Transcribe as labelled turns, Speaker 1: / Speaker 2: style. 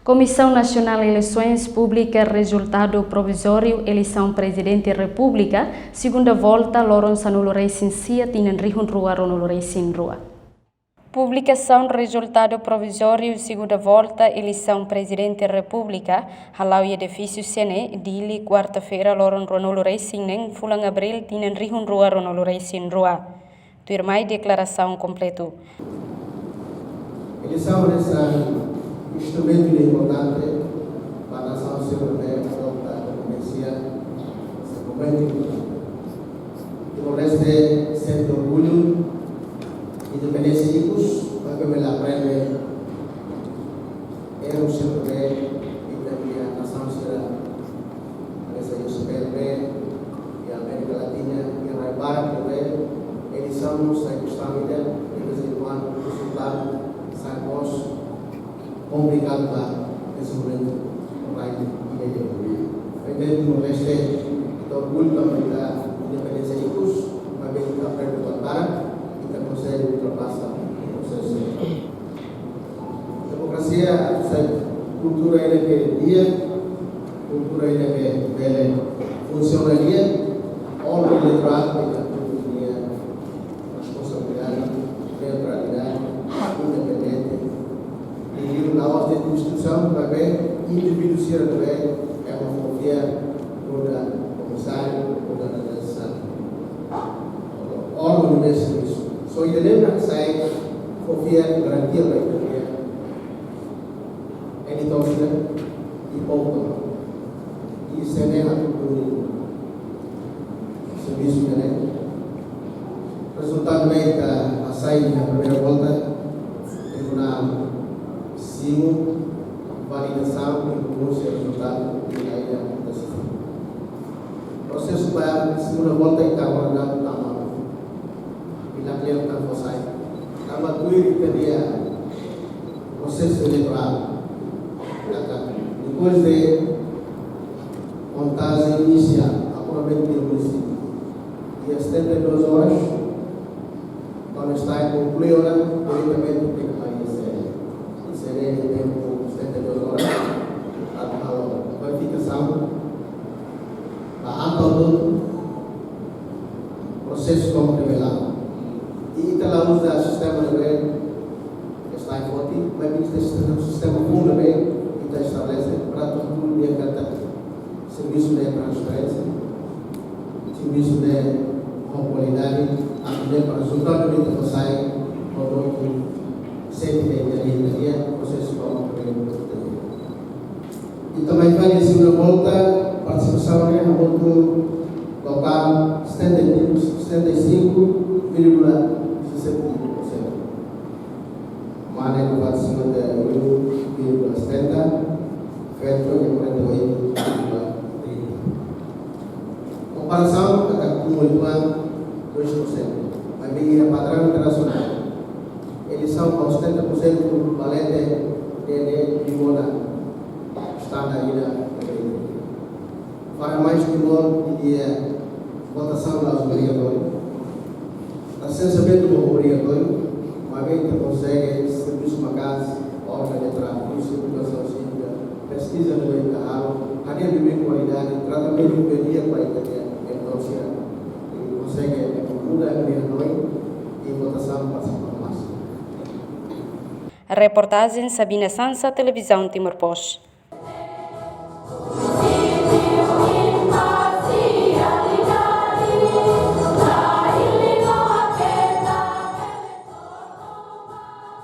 Speaker 1: Comissão Nacional de Eleições Públicas, resultado provisório, eleição Presidente da República, segunda volta, Loron Sanulorei Sincia, Tinan Rihun Rua, Ronulorei Sin Rua. Publicação resultado provisório, segunda volta, eleição Presidente da República, halau e edifício Sene, dili quarta-feira, Loron Ronulorei Sin, Fulang Abril, Tinan Rihun Rua, Ronulorei Sin Rua. Tuirmai declaração completo.
Speaker 2: Eleição é instrumento importante para a nação europeia adoptar a democracia nesse momento. Timor-Leste sente orgulho e independência hijos, porque me la aprende era um europeu e também a nação será a europeia e a América Latina e a Raibar também. Eleição sai gostando dela e de vez em quando o resultado sai bom. Complicado lá nesse momento mais de Timor-Leste orgulho também da independência de curso, mas bem que está perto do Antara e está consegue ultrapassar o processo. Democracia, cultura ainda que dia, cultura ainda que funcionaria, all eleitorado que está tinha responsabilidade, neutralidade, independente. Na ordem de Constituição também, indivíduo ser também é uma confia toda comissário, toda a nação. Órgão desse serviço. Só entendemos que sai confia garantia para a economia. É ditosida e pouco. E se nem a do serviço também. Resultado bem que a saída na primeira volta, tribunal Simo, validação e pronúncia resultado e aí a votação. O processo para a segunda volta está guardado na mão. E na plena está fossai. Estava tudo e teria o processo eleitoral. Depois de contagem inicial, apuramento do município. E às 72 horas, quando está concluída, o eleitamento tem que seria de tempo 72 horas a verificação da ata do processo como revelado. E ela usa o sistema de rede que está em forte, mas o sistema fundo bem e está estabelecido para todo dia cada serviço de transferência, serviço de qualidade, a poder para resultado do que sai o sempre de processo como e também vai em segunda volta participação em voto local 75,17%. Mana que vai acima de 8,70%, feito em 48,30%. Comparação com a 2%, mas vem a padrão internacional. Eles são aos 70% do valente de Limona, está na ilha. Para mais Timor, diria votação aos obrigatórios. Licenciamento do obrigatório, uma vez que consegue serviço uma casa, órgão de trabalho, circulação cívica, pesquisa no meio da água, área de bem qualidade, tratamento de pedia qualitativa, e consegue mudar a obrigatório e votação participação.
Speaker 1: A reportagem Sabina Sansa, Televisão Timor-Poste.